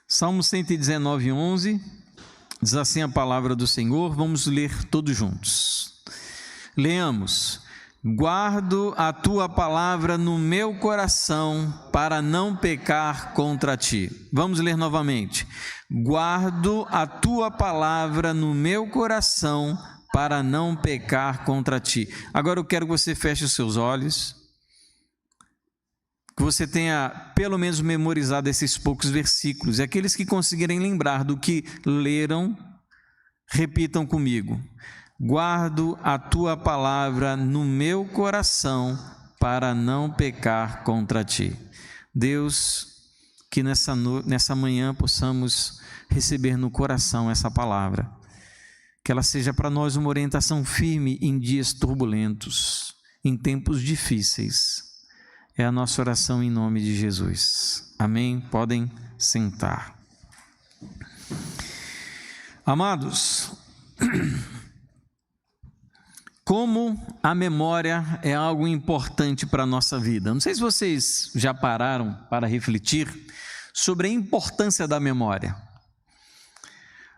Salmo 119, 11, diz assim a palavra do Senhor, vamos ler todos juntos. Leamos: guardo a tua palavra no meu coração para não pecar contra ti. Vamos ler novamente. Guardo a tua palavra no meu coração para não pecar contra ti. Agora eu quero que você feche os seus olhos, que você tenha pelo menos memorizado esses poucos versículos, e aqueles que conseguirem lembrar do que leram, repitam comigo. Guardo a tua palavra no meu coração para não pecar contra ti. Deus, que nessa manhã possamos receber no coração essa palavra, que ela seja para nós uma orientação firme em dias turbulentos, em tempos difíceis. É a nossa oração em nome de Jesus. Amém? Podem sentar. Amados, como a memória é algo importante para a nossa vida. Não sei se vocês já pararam para refletir sobre a importância da memória.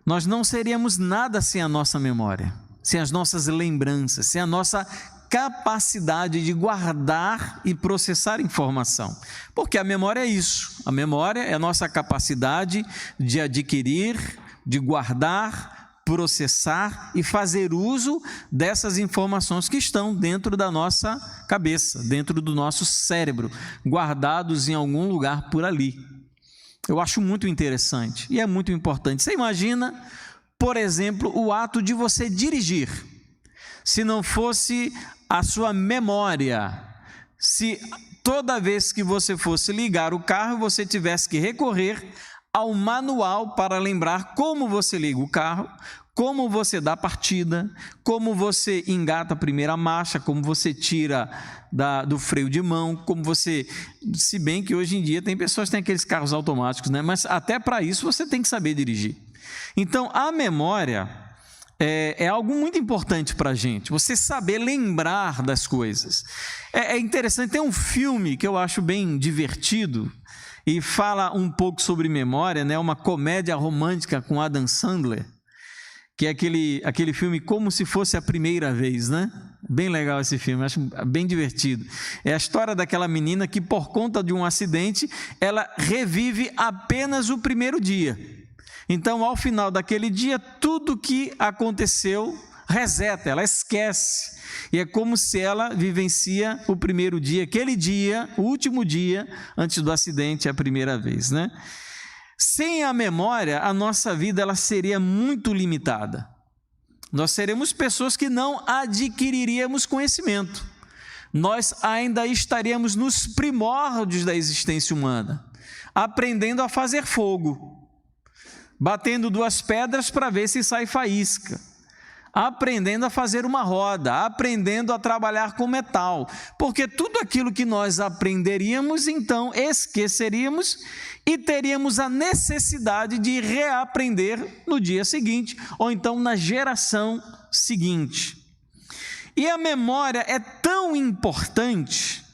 Nós não seríamos nada sem a nossa memória, sem as nossas lembranças, sem a nossa capacidade de guardar e processar informação. Porque a memória é isso. A memória é a nossa capacidade de adquirir, de guardar, processar e fazer uso dessas informações que estão dentro da nossa cabeça, dentro do nosso cérebro, guardados em algum lugar por ali. Eu acho muito interessante e é muito importante. Você imagina, por exemplo, o ato de você dirigir. Se não fosse a sua memória, se toda vez que você fosse ligar o carro, você tivesse que recorrer ao manual para lembrar como você liga o carro, como você dá partida, como você engata a primeira marcha, como você tira do freio de mão, como você... Se bem que hoje em dia tem pessoas que têm aqueles carros automáticos, né? Mas até para isso você tem que saber dirigir. Então, a memória é algo muito importante para a gente, você saber lembrar das coisas. É interessante, tem um filme que eu acho bem divertido e fala um pouco sobre memória, né? Uma comédia romântica com Adam Sandler, que é aquele filme Como Se Fosse a Primeira Vez, né? Bem legal esse filme, acho bem divertido. É a história daquela menina que, por conta de um acidente, ela revive apenas o primeiro dia. Então, ao final daquele dia, tudo que aconteceu reseta, ela esquece. E é como se ela vivencia o primeiro dia, aquele dia, o último dia, antes do acidente, a primeira vez, né? Sem a memória, a nossa vida ela seria muito limitada. Nós seremos pessoas que não adquiriríamos conhecimento. Nós ainda estaríamos nos primórdios da existência humana, aprendendo a fazer fogo, batendo duas pedras para ver se sai faísca, aprendendo a fazer uma roda, aprendendo a trabalhar com metal, porque tudo aquilo que nós aprenderíamos, então esqueceríamos e teríamos a necessidade de reaprender no dia seguinte, ou então na geração seguinte. E a memória é tão importante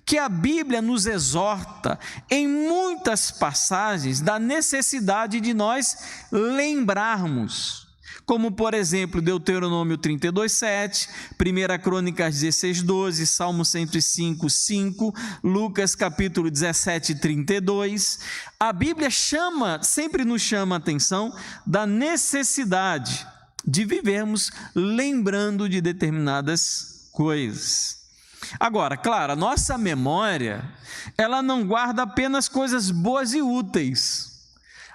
que a Bíblia nos exorta em muitas passagens da necessidade de nós lembrarmos, como por exemplo Deuteronômio 32:7, 1 Crônicas 16:12, Salmo 105:5, Lucas capítulo 17:32. A Bíblia sempre nos chama a atenção da necessidade de vivermos lembrando de determinadas coisas. Agora, claro, a nossa memória, ela não guarda apenas coisas boas e úteis.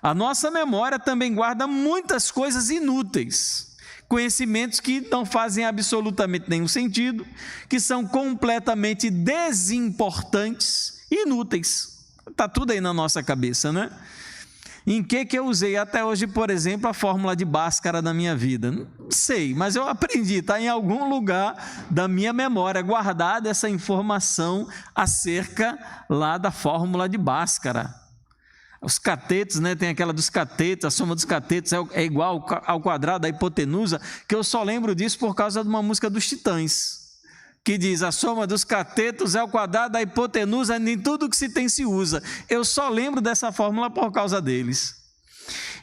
A nossa memória também guarda muitas coisas inúteis, conhecimentos que não fazem absolutamente nenhum sentido, que são completamente desimportantes e inúteis. Está tudo aí na nossa cabeça, né? Em que eu usei até hoje, por exemplo, a fórmula de Bhaskara da minha vida? Não sei, mas eu aprendi, está em algum lugar da minha memória, guardada essa informação acerca lá da fórmula de Bhaskara. Os catetos, né? Tem aquela dos catetos, a soma dos catetos é igual ao quadrado da hipotenusa, que eu só lembro disso por causa de uma música dos Titãs, que diz: a soma dos catetos é o quadrado da hipotenusa, nem tudo que se tem se usa. Eu só lembro dessa fórmula por causa deles.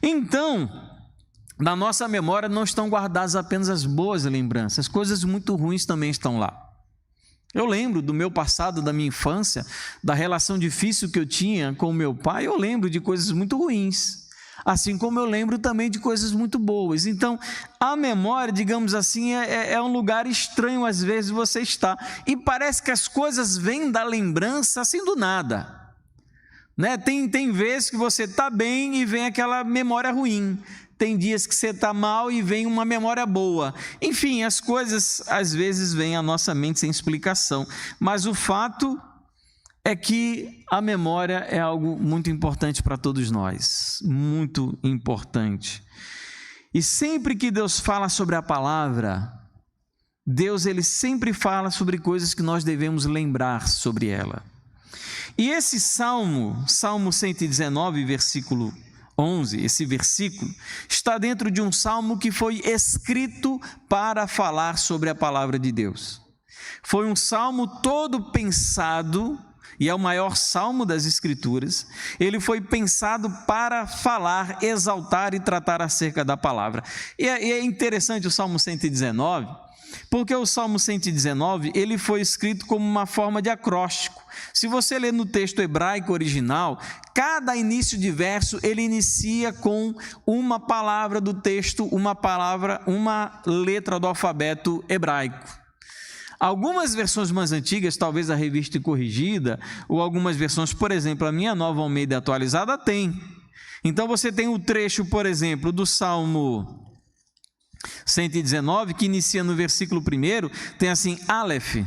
Então, na nossa memória não estão guardadas apenas as boas lembranças, coisas muito ruins também estão lá. Eu lembro do meu passado, da minha infância, da relação difícil que eu tinha com o meu pai, eu lembro de coisas muito ruins, assim como eu lembro também de coisas muito boas. Então, a memória, digamos assim, é um lugar estranho às vezes você está, e parece que as coisas vêm da lembrança assim do nada, né? Tem vezes que você está bem e vem aquela memória ruim, tem dias que você está mal e vem uma memória boa. Enfim, as coisas às vezes vêm à nossa mente sem explicação, mas o fato é que a memória é algo muito importante para todos nós, muito importante. E sempre que Deus fala sobre a palavra, Deus ele sempre fala sobre coisas que nós devemos lembrar sobre ela. E esse Salmo 119, versículo 11, esse versículo, está dentro de um salmo que foi escrito para falar sobre a palavra de Deus. Foi um salmo todo pensado, e é o maior salmo das Escrituras. Ele foi pensado para falar, exaltar e tratar acerca da palavra. E é interessante o Salmo 119, porque o Salmo 119, ele foi escrito como uma forma de acróstico. Se você ler no texto hebraico original, cada início de verso, ele inicia com uma palavra do texto, uma letra do alfabeto hebraico. Algumas versões mais antigas, talvez a Revista Corrigida, ou algumas versões, por exemplo, a minha Nova Almeida Atualizada tem. Então você tem o trecho, por exemplo, do Salmo 119, que inicia no versículo 1, tem assim, Aleph.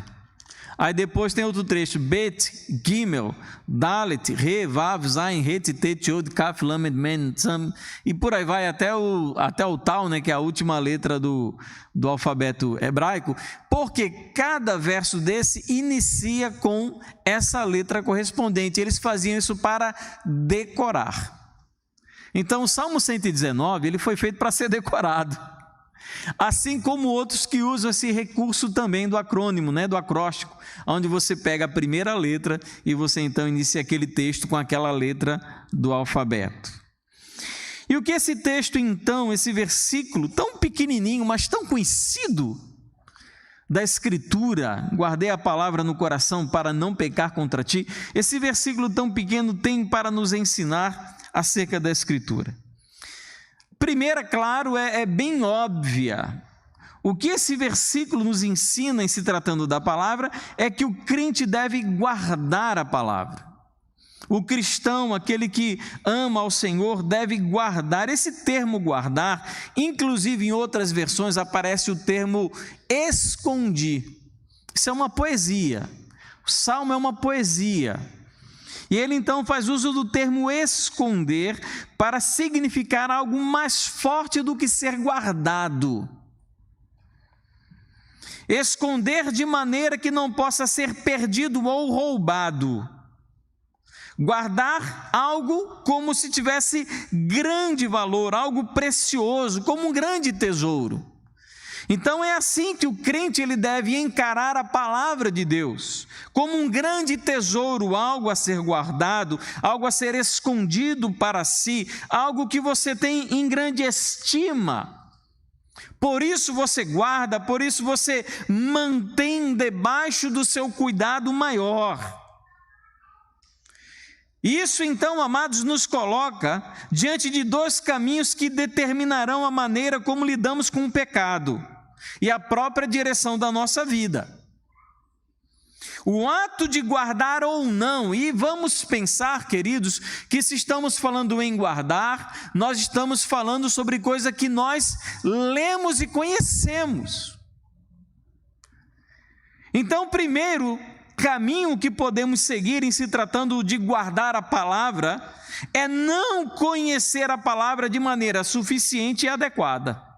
Aí depois tem outro trecho, Bet, Gimel, Dalet, Re, Vav, Zain, Het, Tet, Yod, Kaf, Lamed, Men, Tzam, e por aí vai até o Tal, né, que é a última letra do alfabeto hebraico, porque cada verso desse inicia com essa letra correspondente. Eles faziam isso para decorar. Então o Salmo 119, ele foi feito para ser decorado. Assim como outros que usam esse recurso também do acrônimo, né, do acróstico, onde você pega a primeira letra e você então inicia aquele texto com aquela letra do alfabeto. E o que esse texto então, esse versículo tão pequenininho, mas tão conhecido da Escritura, guardei a palavra no coração para não pecar contra ti, esse versículo tão pequeno tem para nos ensinar acerca da Escritura? Primeira, claro, é bem óbvia. O que esse versículo nos ensina em se tratando da palavra é que o crente deve guardar a palavra. O cristão, aquele que ama ao Senhor, deve guardar. Esse termo guardar, inclusive em outras versões aparece o termo escondi. Isso é uma poesia. O Salmo é uma poesia. E ele então faz uso do termo esconder para significar algo mais forte do que ser guardado. Esconder de maneira que não possa ser perdido ou roubado. Guardar algo como se tivesse grande valor, algo precioso, como um grande tesouro. Então é assim que o crente ele deve encarar a palavra de Deus, como um grande tesouro, algo a ser guardado, algo a ser escondido para si, algo que você tem em grande estima. Por isso você guarda, por isso você mantém debaixo do seu cuidado maior. Isso então, amados, nos coloca diante de dois caminhos que determinarão a maneira como lidamos com o pecado e a própria direção da nossa vida. O ato de guardar ou não, e vamos pensar, queridos, que se estamos falando em guardar, nós estamos falando sobre coisa que nós lemos e conhecemos. Então, primeiro caminho que podemos seguir em se tratando de guardar a palavra é não conhecer a palavra de maneira suficiente e adequada.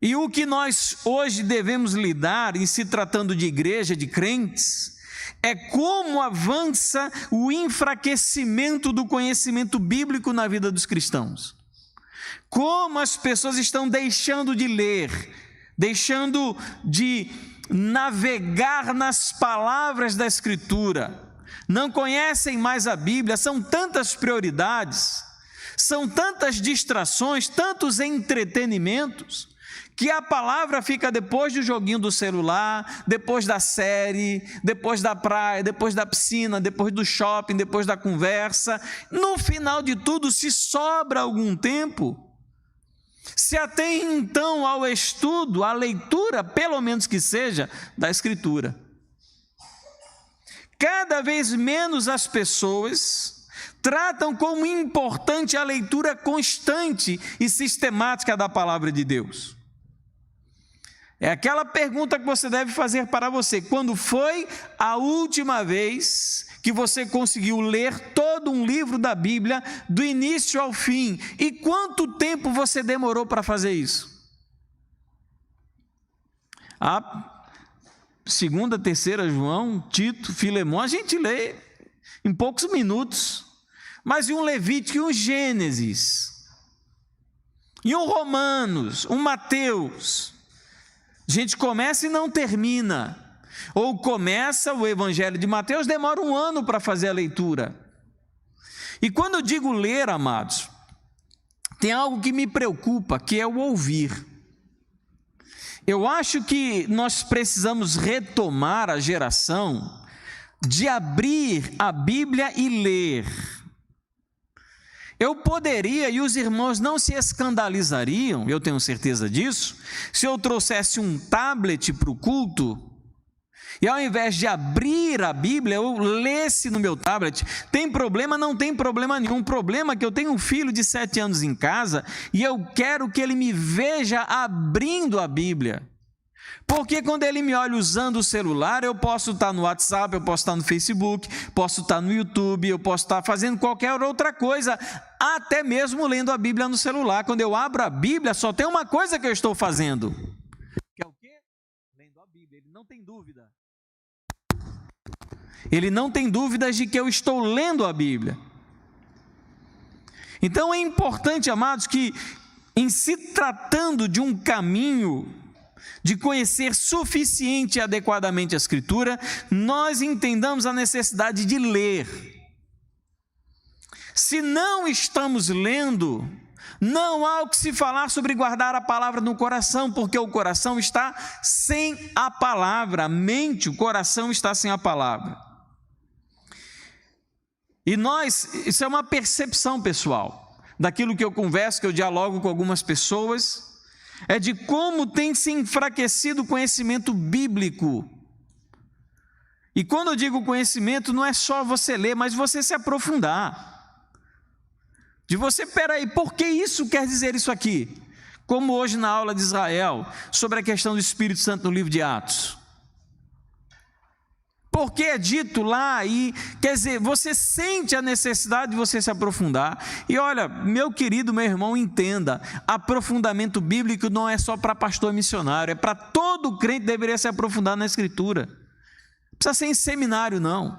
E o que nós hoje devemos lidar em se tratando de igreja, de crentes, é como avança o enfraquecimento do conhecimento bíblico na vida dos cristãos. Como as pessoas estão deixando de ler, deixando de navegar nas palavras da Escritura, não conhecem mais a Bíblia, são tantas prioridades, são tantas distrações, tantos entretenimentos, que a palavra fica depois do joguinho do celular, depois da série, depois da praia, depois da piscina, depois do shopping, depois da conversa. No final de tudo, se sobra algum tempo, se atém então ao estudo, à leitura, pelo menos que seja, da Escritura. Cada vez menos as pessoas tratam como importante a leitura constante e sistemática da palavra de Deus. É aquela pergunta que você deve fazer para você: quando foi a última vez que você conseguiu ler todo um livro da Bíblia, do início ao fim? E quanto tempo você demorou para fazer isso? A segunda, terceira João, Tito, Filemão, a gente lê em poucos minutos. Mas e um Levítico, e um Gênesis, e um Romanos, um Mateus? A gente começa e não termina. Ou começa o Evangelho de Mateus, demora um ano para fazer a leitura. E quando eu digo ler, amados, tem algo que me preocupa, que é o ouvir. Eu acho que nós precisamos retomar a geração de abrir a Bíblia e ler. Eu poderia, e os irmãos não se escandalizariam, eu tenho certeza disso, se eu trouxesse um tablet para o culto, e ao invés de abrir a Bíblia, eu lesse no meu tablet. Tem problema? Não tem problema nenhum. O problema é que eu tenho um filho de 7 anos em casa, e eu quero que ele me veja abrindo a Bíblia. Porque quando ele me olha usando o celular, eu posso estar no WhatsApp, eu posso estar no Facebook, posso estar no YouTube, eu posso estar fazendo qualquer outra coisa, até mesmo lendo a Bíblia no celular. Quando eu abro a Bíblia, só tem uma coisa que eu estou fazendo. Que é o quê? Lendo a Bíblia. Ele não tem dúvida. Ele não tem dúvidas de que eu estou lendo a Bíblia. Então é importante, amados, que em se tratando de um caminho de conhecer suficiente e adequadamente a Escritura, nós entendamos a necessidade de ler. Se não estamos lendo, não há o que se falar sobre guardar a palavra no coração, porque o coração está sem a palavra, a mente, o coração está sem a palavra. E isso é uma percepção pessoal, daquilo que eu converso, que eu dialogo com algumas pessoas, é de como tem se enfraquecido o conhecimento bíblico. E quando eu digo conhecimento, não é só você ler, mas você se aprofundar. De você, peraí, por que isso quer dizer isso aqui? Como hoje na aula de Israel, sobre a questão do Espírito Santo no livro de Atos. Porque é dito lá, e quer dizer, você sente a necessidade de você se aprofundar. E olha, meu querido, meu irmão, entenda, aprofundamento bíblico não é só para pastor missionário, é para todo crente que deveria se aprofundar na Escritura. Não precisa ser em seminário, não.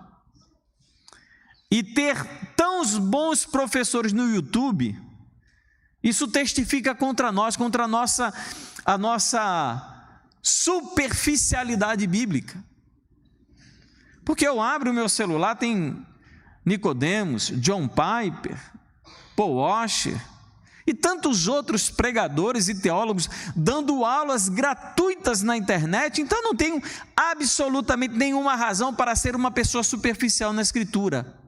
E ter tão bons professores no YouTube, isso testifica contra nós, contra a nossa superficialidade bíblica. Porque eu abro o meu celular, tem Nicodemos, John Piper, Paul Washer e tantos outros pregadores e teólogos dando aulas gratuitas na internet. Então não tenho absolutamente nenhuma razão para ser uma pessoa superficial na Escritura.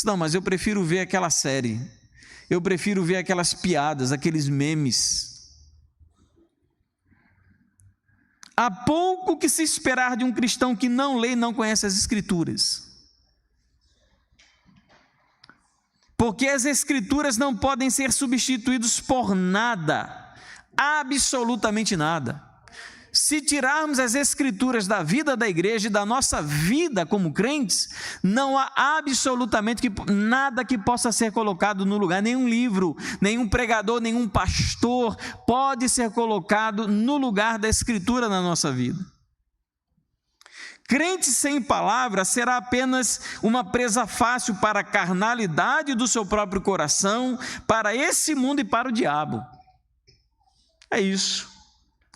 Não, mas eu prefiro ver aquela série, eu prefiro ver aquelas piadas, aqueles memes. Há pouco que se esperar de um cristão que não lê e não conhece as Escrituras. Porque as Escrituras não podem ser substituídas por nada, absolutamente nada. Se tirarmos as Escrituras da vida da igreja e da nossa vida como crentes, não há absolutamente nada que possa ser colocado no lugar. Nenhum livro, nenhum pregador, nenhum pastor pode ser colocado no lugar da Escritura na nossa vida. Crente sem palavra será apenas uma presa fácil para a carnalidade do seu próprio coração, para esse mundo e para o diabo. É isso.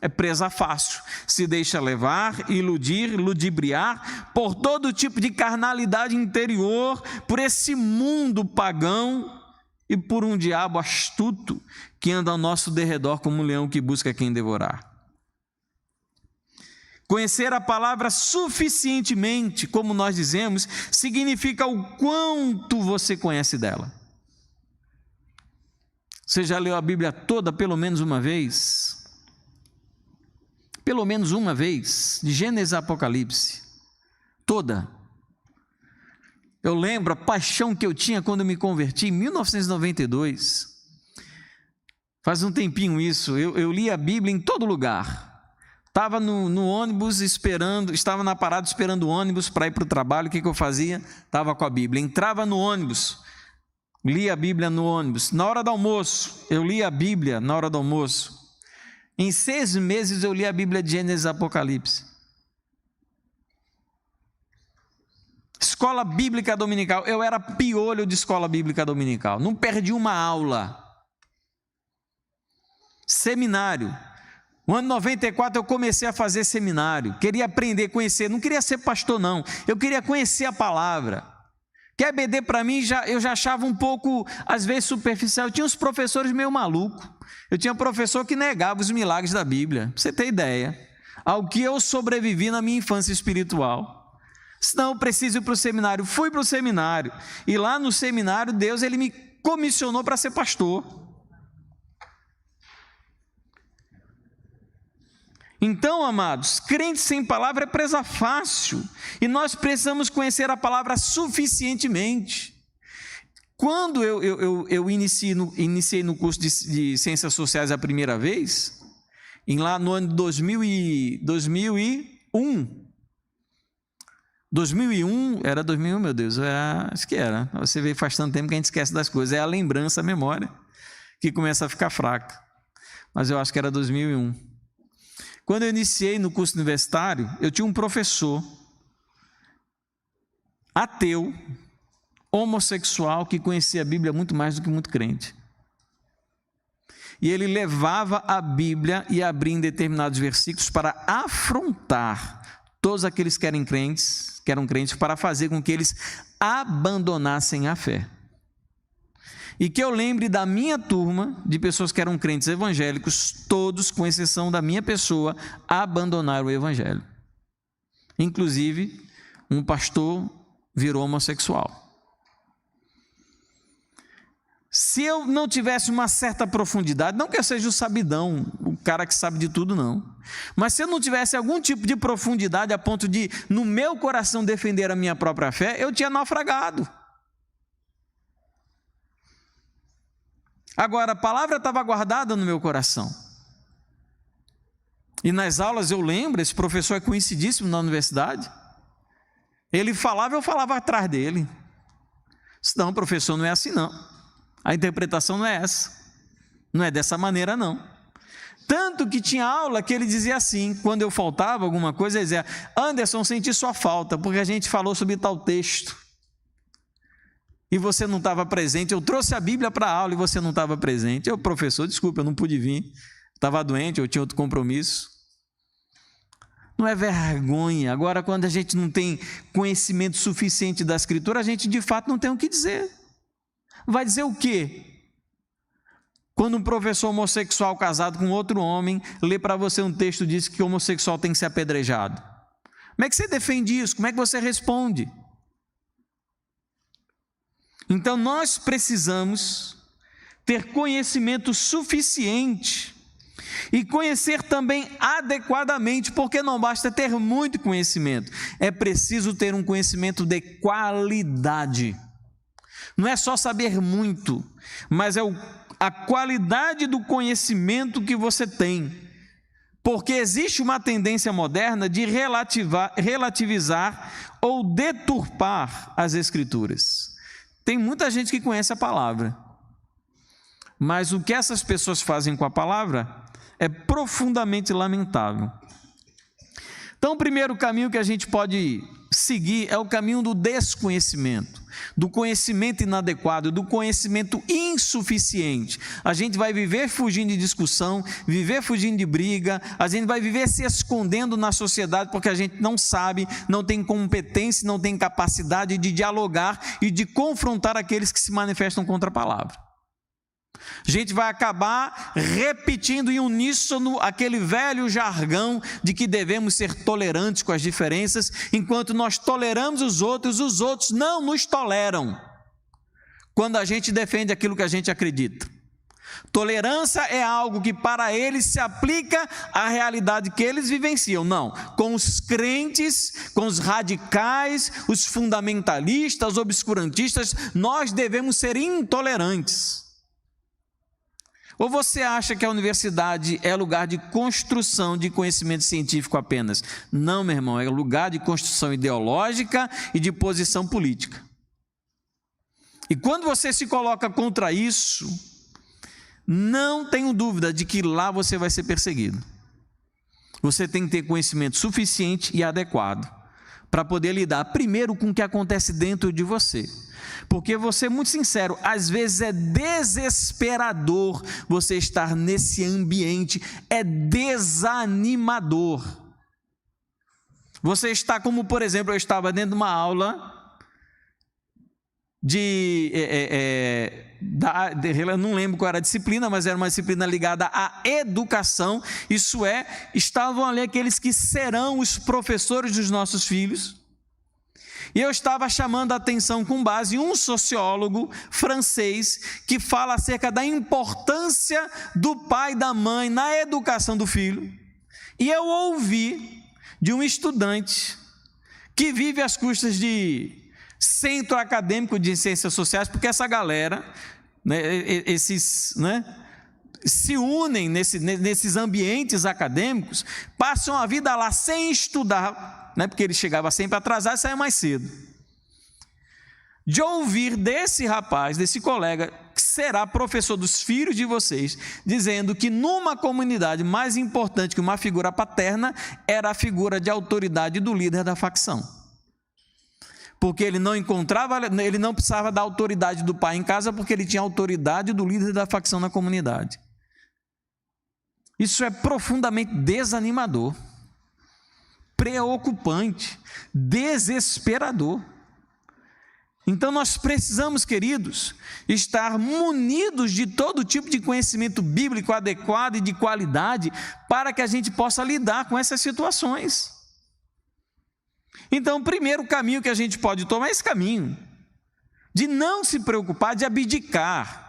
é presa fácil, se deixa levar, iludir, ludibriar por todo tipo de carnalidade interior, por esse mundo pagão e por um diabo astuto que anda ao nosso derredor como um leão que busca quem devorar. Conhecer a palavra suficientemente, como nós dizemos, significa o quanto você conhece dela. Você já leu a Bíblia toda pelo menos uma vez? Pelo menos uma vez, de Gênesis a Apocalipse, toda. Eu lembro a paixão que eu tinha quando eu me converti, em 1992. Faz um tempinho isso, eu li a Bíblia em todo lugar. Estava no ônibus esperando, estava na parada esperando o ônibus para ir para o trabalho, o que eu fazia? Estava com a Bíblia, entrava no ônibus, lia a Bíblia no ônibus. Na hora do almoço, eu lia a Bíblia na hora do almoço. Em 6 meses eu li a Bíblia de Gênesis e Apocalipse. Escola Bíblica Dominical, eu era piolho de escola bíblica dominical, não perdi uma aula. Seminário, no ano 94 eu comecei a fazer seminário, queria aprender, conhecer, não queria ser pastor não, eu queria conhecer a palavra. Que a EBD para mim, eu já achava um pouco, às vezes, superficial. Eu tinha uns professores meio malucos. Eu tinha professor que negava os milagres da Bíblia, para você ter ideia. Ao que eu sobrevivi na minha infância espiritual. Senão eu preciso ir para o seminário. Fui para o seminário. E lá no seminário, Deus ele me comissionou para ser pastor. Então, amados, crente sem palavra é presa fácil, e nós precisamos conhecer a palavra suficientemente. Quando eu iniciei no curso de Ciências Sociais a primeira vez, lá no ano de 2001, era 2001, meu Deus, acho que era, você vê faz tanto tempo que a gente esquece das coisas, é a lembrança, a memória, que começa a ficar fraca, mas eu acho que era 2001. Quando eu iniciei no curso universitário, eu tinha um professor ateu, homossexual, que conhecia a Bíblia muito mais do que muito crente. E ele levava a Bíblia e abria em determinados versículos para afrontar todos aqueles que eram crentes, para fazer com que eles abandonassem a fé. E que eu lembre da minha turma, de pessoas que eram crentes evangélicos, todos, com exceção da minha pessoa, abandonaram o evangelho. Inclusive, um pastor virou homossexual. Se eu não tivesse uma certa profundidade, não que eu seja o sabidão, o cara que sabe de tudo, não. Mas se eu não tivesse algum tipo de profundidade a ponto de, no meu coração, defender a minha própria fé, eu tinha naufragado. Agora, a palavra estava guardada no meu coração. E nas aulas eu lembro, esse professor é conhecidíssimo na universidade. Ele falava, eu falava atrás dele. Não, professor, não é assim não. A interpretação não é essa. Não é dessa maneira não. Tanto que tinha aula que ele dizia assim, quando eu faltava alguma coisa, ele dizia: Anderson, senti sua falta, porque a gente falou sobre tal texto. E você não estava presente, eu trouxe a Bíblia para a aula e você não estava presente. Eu, professor, desculpa, eu não pude vir, estava doente, eu tinha outro compromisso. Não é vergonha. Agora, quando a gente não tem conhecimento suficiente da Escritura, a gente de fato não tem o que dizer. Vai dizer o quê? Quando um professor homossexual casado com outro homem lê para você um texto e diz que o homossexual tem que ser apedrejado. Como é que você defende isso? Como é que você responde? Então, nós precisamos ter conhecimento suficiente e conhecer também adequadamente, porque não basta ter muito conhecimento, é preciso ter um conhecimento de qualidade. Não é só saber muito, mas é a qualidade do conhecimento que você tem, porque existe uma tendência moderna de relativizar ou deturpar as Escrituras. Tem muita gente que conhece a palavra, mas o que essas pessoas fazem com a palavra é profundamente lamentável. Então, o primeiro caminho que a gente pode seguir é o caminho do desconhecimento, do conhecimento inadequado, do conhecimento insuficiente. A gente vai viver fugindo de discussão, viver fugindo de briga, a gente vai viver se escondendo na sociedade porque a gente não sabe, não tem competência, não tem capacidade de dialogar e de confrontar aqueles que se manifestam contra a palavra. A gente vai acabar repetindo em uníssono aquele velho jargão de que devemos ser tolerantes com as diferenças, enquanto nós toleramos os outros não nos toleram quando a gente defende aquilo que a gente acredita. Tolerância é algo que para eles se aplica à realidade que eles vivenciam. Não, com os crentes, com os radicais, os fundamentalistas, os obscurantistas, nós devemos ser intolerantes. Ou você acha que a universidade é lugar de construção de conhecimento científico apenas? Não, meu irmão, é lugar de construção ideológica e de posição política. E quando você se coloca contra isso, não tenho dúvida de que lá você vai ser perseguido. Você tem que ter conhecimento suficiente e adequado para poder lidar primeiro com o que acontece dentro de você. Porque vou ser muito sincero, às vezes é desesperador você estar nesse ambiente, é desanimador. Você está como, por exemplo, eu estava dentro de uma aula eu não lembro qual era a disciplina, mas era uma disciplina ligada à educação, isso é, estavam ali aqueles que serão os professores dos nossos filhos, e eu estava chamando a atenção com base em um sociólogo francês que fala acerca da importância do pai e da mãe na educação do filho, e eu ouvi de um estudante que vive às custas de centro acadêmico de ciências sociais, porque essa galera, se unem nesses ambientes acadêmicos, passam a vida lá sem estudar, porque ele chegava sempre atrasado e saia mais cedo. De ouvir desse rapaz, desse colega, que será professor dos filhos de vocês, dizendo que numa comunidade mais importante que uma figura paterna era a figura de autoridade do líder da facção. Porque ele não precisava da autoridade do pai em casa, porque ele tinha a autoridade do líder da facção na comunidade. Isso é profundamente desanimador, preocupante, desesperador. Então nós precisamos, queridos, estar munidos de todo tipo de conhecimento bíblico adequado e de qualidade para que a gente possa lidar com essas situações. Então, o primeiro caminho que a gente pode tomar é esse caminho, de não se preocupar, de abdicar.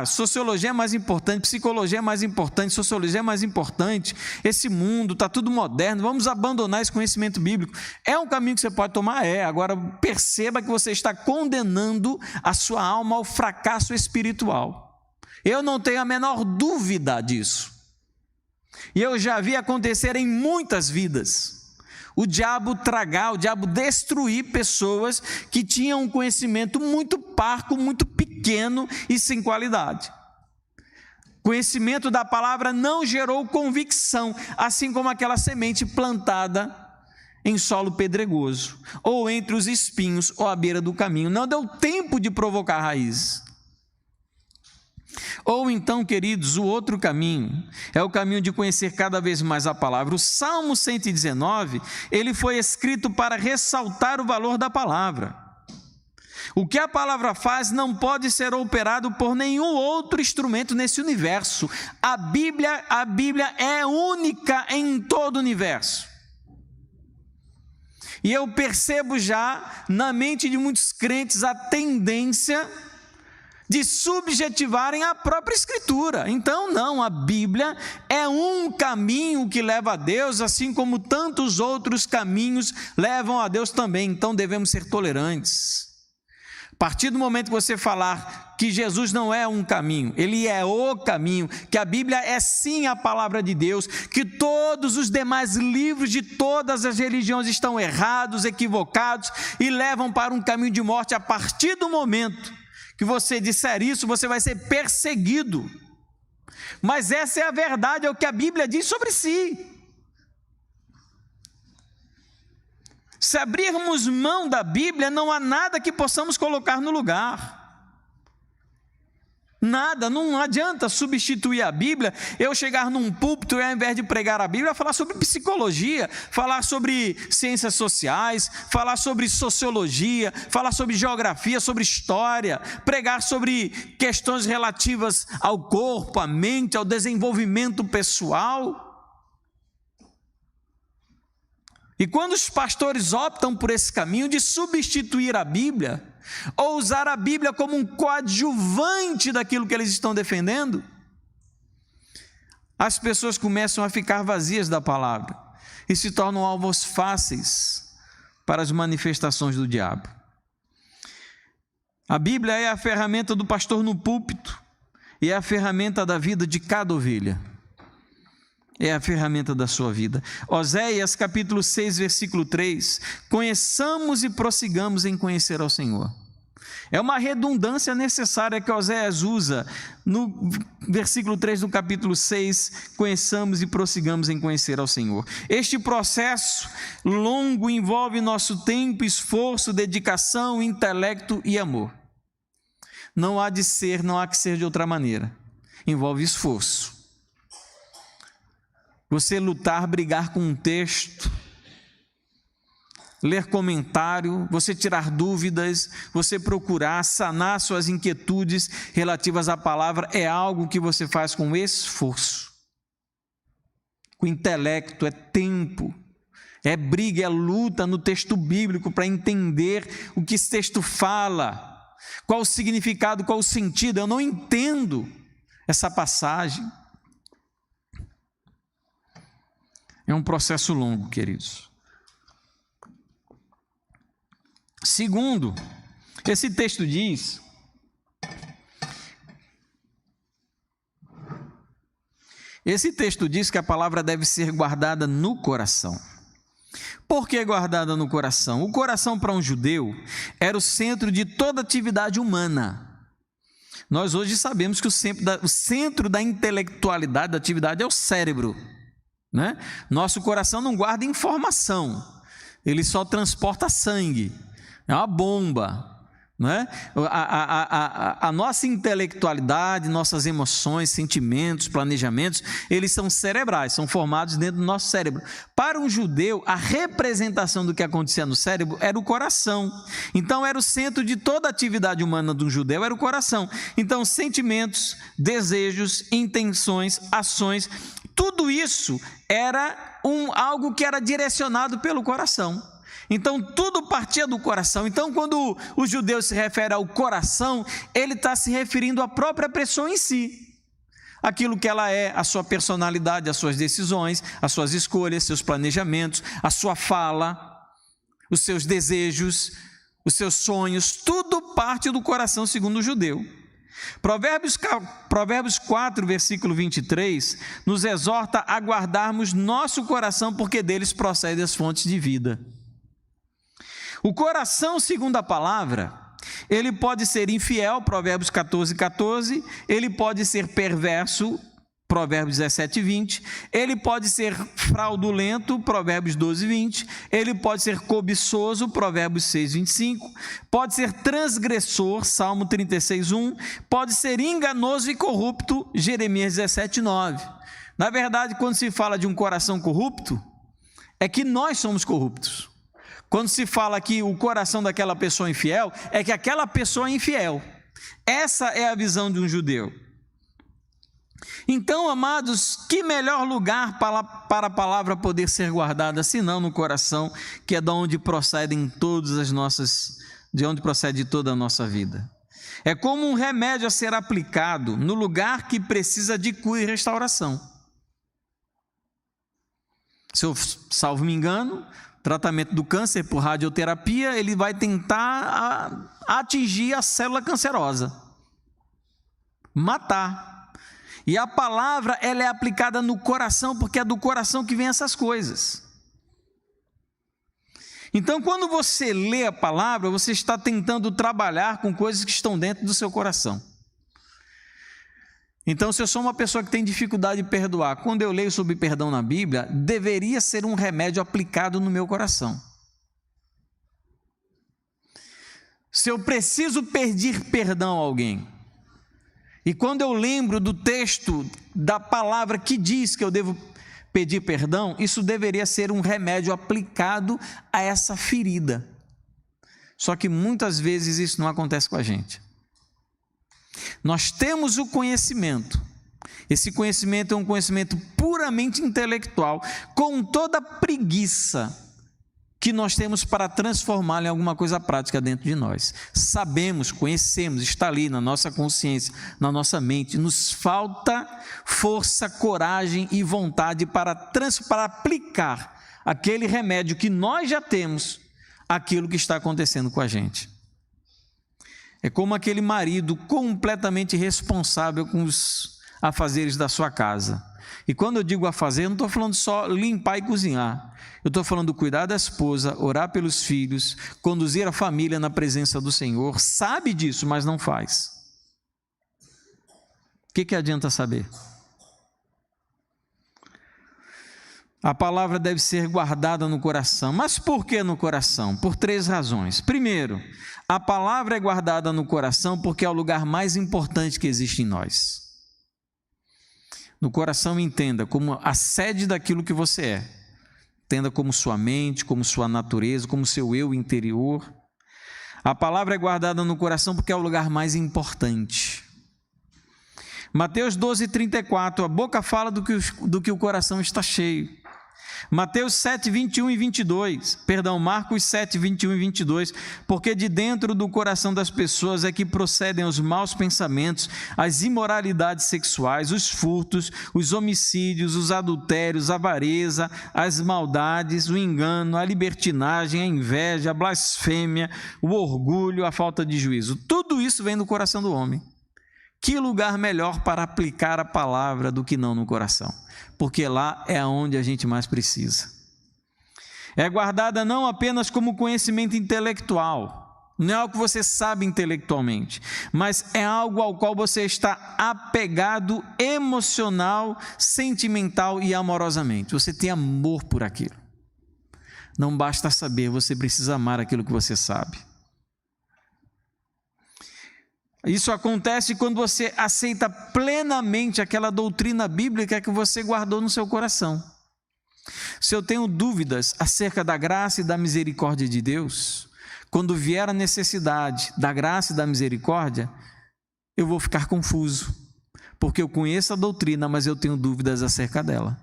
Sociologia é mais importante, psicologia é mais importante, sociologia é mais importante, esse mundo está tudo moderno, vamos abandonar esse conhecimento bíblico. É um caminho que você pode tomar? Agora perceba que você está condenando a sua alma ao fracasso espiritual. Eu não tenho a menor dúvida disso. E eu já vi acontecer em muitas vidas. O diabo tragar, o diabo destruir pessoas que tinham um conhecimento muito parco, muito pequeno e sem qualidade. Conhecimento da palavra não gerou convicção, assim como aquela semente plantada em solo pedregoso, ou entre os espinhos, ou à beira do caminho. Não deu tempo de provocar raízes. Ou então, queridos, o outro caminho é o caminho de conhecer cada vez mais a palavra. O Salmo 119, ele foi escrito para ressaltar o valor da palavra. O que a palavra faz não pode ser operado por nenhum outro instrumento nesse universo. A Bíblia é única em todo o universo. E eu percebo já na mente de muitos crentes a tendência de subjetivarem a própria Escritura. Então, não, a Bíblia é um caminho que leva a Deus, assim como tantos outros caminhos levam a Deus também. Então, devemos ser tolerantes. A partir do momento que você falar que Jesus não é um caminho, Ele é o caminho, que a Bíblia é sim a palavra de Deus, que todos os demais livros de todas as religiões estão errados, equivocados e levam para um caminho de morte, a partir do momento que você disser isso, você vai ser perseguido. Mas essa é a verdade, é o que a Bíblia diz sobre si. Se abrirmos mão da Bíblia, não há nada que possamos colocar no lugar. Nada, não adianta substituir a Bíblia, eu chegar num púlpito e ao invés de pregar a Bíblia, falar sobre psicologia, falar sobre ciências sociais, falar sobre sociologia, falar sobre geografia, sobre história, pregar sobre questões relativas ao corpo, à mente, ao desenvolvimento pessoal. E quando os pastores optam por esse caminho de substituir a Bíblia, ou usar a Bíblia como um coadjuvante daquilo que eles estão defendendo, as pessoas começam a ficar vazias da palavra e se tornam alvos fáceis para as manifestações do diabo. A Bíblia é a ferramenta do pastor no púlpito e é a ferramenta da vida de cada ovelha. É a ferramenta da sua vida. Oséias capítulo 6, versículo 3, conheçamos e prossigamos em conhecer ao Senhor. É uma redundância necessária que Oséias usa no versículo 3 do capítulo 6, conheçamos e prossigamos em conhecer ao Senhor. Este processo longo envolve nosso tempo, esforço, dedicação, intelecto e amor. Não há que ser de outra maneira. Envolve esforço. Você lutar, brigar com um texto, ler comentário, você tirar dúvidas, você procurar sanar suas inquietudes relativas à palavra, é algo que você faz com esforço, com intelecto, é tempo, é briga, é luta no texto bíblico para entender o que esse texto fala, qual o significado, qual o sentido. Eu não entendo essa passagem. É um processo longo, queridos. Segundo, esse texto diz que a palavra deve ser guardada no coração. Por que guardada no coração? O coração para um judeu era o centro de toda atividade humana. Nós hoje sabemos que o centro da intelectualidade, da atividade, é o cérebro. Né? Nosso coração não guarda informação, ele só transporta sangue, é uma bomba, né? A nossa intelectualidade, nossas emoções, sentimentos, planejamentos, eles são cerebrais, são formados dentro do nosso cérebro. Para um judeu, a representação do que acontecia no cérebro era o coração. Então era o centro de toda a atividade humana de um judeu, era o coração. Então sentimentos, desejos, intenções, ações, tudo isso era algo que era direcionado pelo coração. Então tudo partia do coração. Então quando o judeu se refere ao coração, ele está se referindo à própria pessoa em si. Aquilo que ela é, a sua personalidade, as suas decisões, as suas escolhas, seus planejamentos, a sua fala, os seus desejos, os seus sonhos, tudo parte do coração segundo o judeu. Provérbios 4, versículo 23, nos exorta a guardarmos nosso coração, porque deles procedem as fontes de vida. O coração, segundo a palavra, ele pode ser infiel, Provérbios 14, 14, ele pode ser perverso, Provérbios 17, 20, ele pode ser fraudulento, Provérbios 12, 20, ele pode ser cobiçoso, Provérbios 6, 25, pode ser transgressor, Salmo 36, 1, pode ser enganoso e corrupto, Jeremias 17, 9. Na verdade, quando se fala de um coração corrupto, é que nós somos corruptos. Quando se fala que o coração daquela pessoa é infiel, é que aquela pessoa é infiel. Essa é a visão de um judeu. Então, amados, que melhor lugar para a palavra poder ser guardada, senão no coração, que é de onde procedem de onde procede toda a nossa vida. É como um remédio a ser aplicado no lugar que precisa de cura e restauração. Se eu salvo me engano, tratamento do câncer por radioterapia, ele vai tentar atingir a célula cancerosa, matar. E a palavra, ela é aplicada no coração, porque é do coração que vem essas coisas. Então, quando você lê a palavra, você está tentando trabalhar com coisas que estão dentro do seu coração. Então, se eu sou uma pessoa que tem dificuldade de perdoar, quando eu leio sobre perdão na Bíblia, deveria ser um remédio aplicado no meu coração. se eu preciso pedir perdão a alguém. E quando eu lembro do texto, da palavra que diz que eu devo pedir perdão, isso deveria ser um remédio aplicado a essa ferida. Só que muitas vezes isso não acontece com a gente. Nós temos o conhecimento. Esse conhecimento é um conhecimento puramente intelectual, com toda a preguiça que nós temos para transformá-lo em alguma coisa prática dentro de nós. Sabemos, conhecemos, está ali na nossa consciência, na nossa mente. Nos falta força, coragem e vontade para aplicar aquele remédio que nós já temos àquilo que está acontecendo com a gente. É como aquele marido completamente responsável com os afazeres da sua casa. E quando eu digo afazer, eu não estou falando só limpar e cozinhar. Eu estou falando cuidar da esposa, orar pelos filhos, conduzir a família na presença do Senhor. Sabe disso, mas não faz. O que adianta saber? A palavra deve ser guardada no coração. Mas por que no coração? Por 3 razões. Primeiro, a palavra é guardada no coração porque é o lugar mais importante que existe em nós. No coração, entenda como a sede daquilo que você é. Entenda como sua mente, como sua natureza, como seu eu interior. A palavra é guardada no coração porque é o lugar mais importante. Mateus 12:34, a boca fala do que o coração está cheio. Mateus 7, 21 e 22, Marcos 7, 21 e 22, porque de dentro do coração das pessoas é que procedem os maus pensamentos, as imoralidades sexuais, os furtos, os homicídios, os adultérios, a avareza, as maldades, o engano, a libertinagem, a inveja, a blasfêmia, o orgulho, a falta de juízo. Tudo isso vem do coração do homem. Que lugar melhor para aplicar a palavra do que não no coração? Porque lá é onde a gente mais precisa. É guardada não apenas como conhecimento intelectual, não é algo que você sabe intelectualmente, mas é algo ao qual você está apegado emocional, sentimental e amorosamente. Você tem amor por aquilo. Não basta saber, você precisa amar aquilo que você sabe. Isso acontece quando você aceita plenamente aquela doutrina bíblica que você guardou no seu coração. Se eu tenho dúvidas acerca da graça e da misericórdia de Deus, quando vier a necessidade da graça e da misericórdia, eu vou ficar confuso, porque eu conheço a doutrina, mas eu tenho dúvidas acerca dela.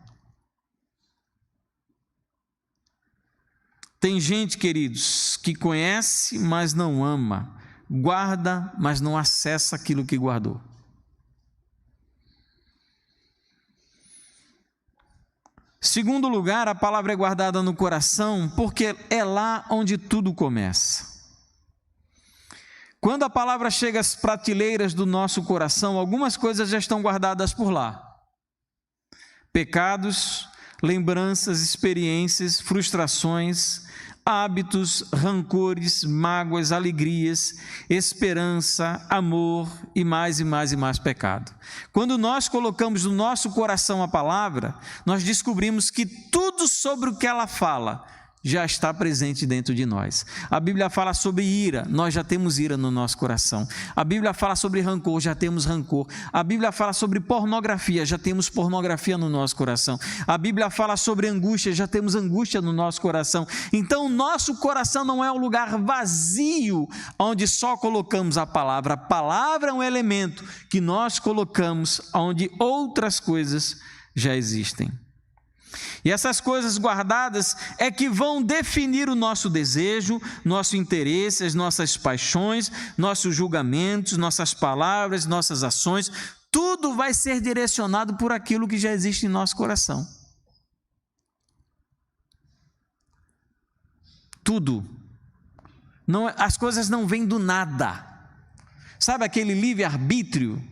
Tem gente, queridos, que conhece, mas não ama. Guarda, mas não acessa aquilo que guardou. Segundo lugar, a palavra é guardada no coração porque é lá onde tudo começa. Quando a palavra chega às prateleiras do nosso coração, algumas coisas já estão guardadas por lá. Pecados, lembranças, experiências, frustrações, hábitos, rancores, mágoas, alegrias, esperança, amor e mais pecado. Quando nós colocamos no nosso coração a palavra, nós descobrimos que tudo sobre o que ela fala já está presente dentro de nós. A Bíblia fala sobre ira, nós já temos ira no nosso coração. A Bíblia fala sobre rancor, já temos rancor. A Bíblia fala sobre pornografia, já temos pornografia no nosso coração. A Bíblia fala sobre angústia, já temos angústia no nosso coração. Então, o nosso coração não é um lugar vazio, onde só colocamos a palavra. A palavra é um elemento que nós colocamos onde outras coisas já existem. E essas coisas guardadas é que vão definir o nosso desejo, nosso interesse, as nossas paixões, nossos julgamentos, nossas palavras, nossas ações. Tudo vai ser direcionado por aquilo que já existe em nosso coração. Tudo. Não, as coisas não vêm do nada. Sabe aquele livre-arbítrio?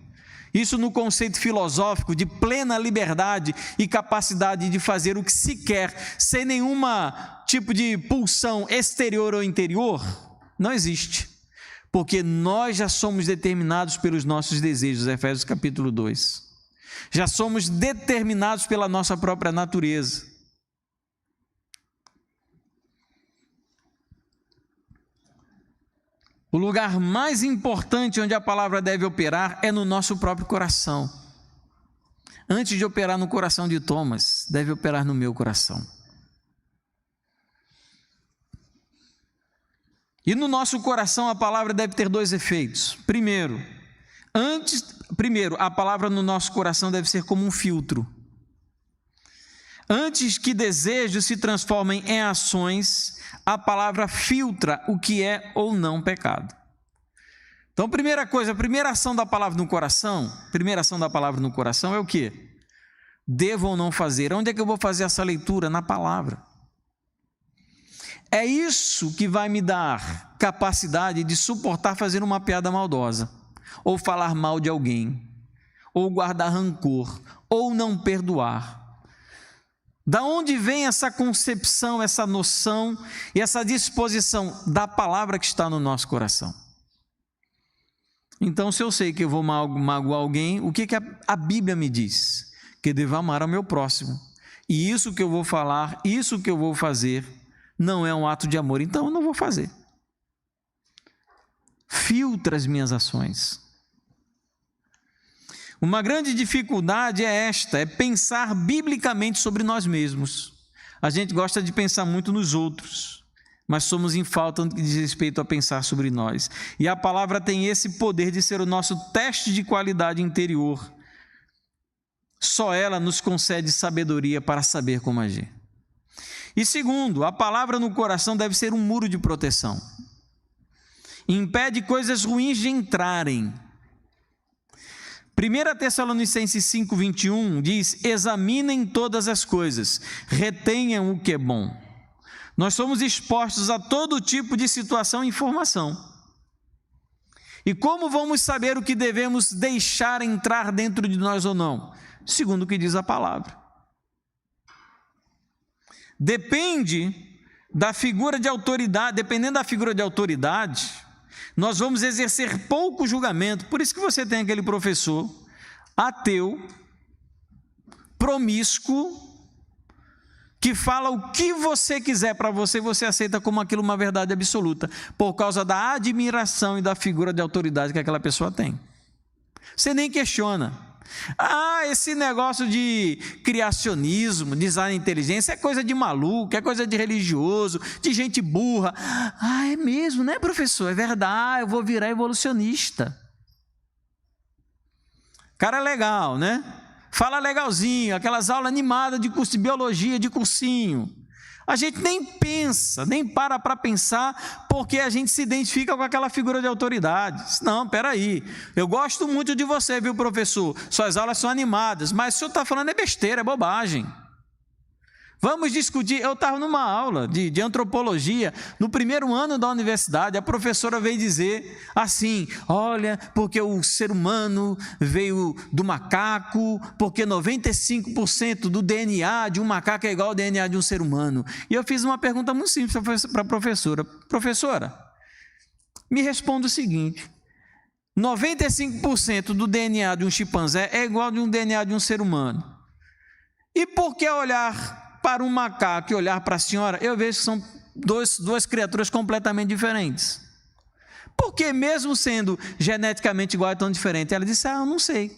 Isso no conceito filosófico de plena liberdade e capacidade de fazer o que se quer, sem nenhuma tipo de pulsão exterior ou interior, não existe. Porque nós já somos determinados pelos nossos desejos, Efésios capítulo 2. Já somos determinados pela nossa própria natureza. O lugar mais importante onde a palavra deve operar é no nosso próprio coração. Antes de operar no coração de Thomas, deve operar no meu coração. E no nosso coração a palavra deve ter dois efeitos. Primeiro, a palavra no nosso coração deve ser como um filtro. Antes que desejos se transformem em ações, a palavra filtra o que é ou não pecado. Então, primeira coisa, a primeira ação da palavra no coração é o quê? Devo ou não fazer? Onde é que eu vou fazer essa leitura? Na palavra. É isso que vai me dar capacidade de suportar fazer uma piada maldosa, ou falar mal de alguém, ou guardar rancor, ou não perdoar. Da onde vem essa concepção, essa noção e essa disposição da palavra que está no nosso coração? Então, se eu sei que eu vou magoar alguém, o que a Bíblia me diz? Que devo amar ao meu próximo. E isso que eu vou falar, isso que eu vou fazer, não é um ato de amor, então eu não vou fazer. Filtra as minhas ações. Uma grande dificuldade é pensar biblicamente sobre nós mesmos. A gente gosta de pensar muito nos outros, mas somos em falta no que diz respeito a pensar sobre nós. E a palavra tem esse poder de ser o nosso teste de qualidade interior. Só ela nos concede sabedoria para saber como agir. E segundo, a palavra no coração deve ser um muro de proteção. Impede coisas ruins de entrarem. 1 Tessalonicenses 5:21 diz: examinem todas as coisas, retenham o que é bom. Nós somos expostos a todo tipo de situação e informação. E como vamos saber o que devemos deixar entrar dentro de nós ou não? Segundo o que diz a palavra. Dependendo da figura de autoridade, nós vamos exercer pouco julgamento. Por isso que você tem aquele professor ateu, promíscuo, que fala o que você quiser para você, e você aceita como aquilo uma verdade absoluta, por causa da admiração e da figura de autoridade que aquela pessoa tem. Você nem questiona. Esse negócio de criacionismo, design e inteligência é coisa de maluco, é coisa de religioso, de gente burra. É mesmo, né, professor? É verdade, eu vou virar evolucionista. Cara legal, né? Fala legalzinho, aquelas aulas animadas de curso de biologia, de cursinho. A gente nem pensa, nem para pensar, porque a gente se identifica com aquela figura de autoridade. Não, peraí, eu gosto muito de você, viu, professor? Suas aulas são animadas, mas o senhor está falando é besteira, é bobagem. Vamos discutir. Eu estava numa aula de antropologia, no primeiro ano da universidade, a professora veio dizer assim: olha, porque o ser humano veio do macaco, porque 95% do DNA de um macaco é igual ao DNA de um ser humano. E eu fiz uma pergunta muito simples para a professora: professora, me responda o seguinte: 95% do DNA de um chimpanzé é igual ao de um DNA de um ser humano. E por que olhar para um macaco e olhar para a senhora, eu vejo que são duas criaturas completamente diferentes? Porque mesmo sendo geneticamente igual, é tão diferente? Ela disse: eu não sei.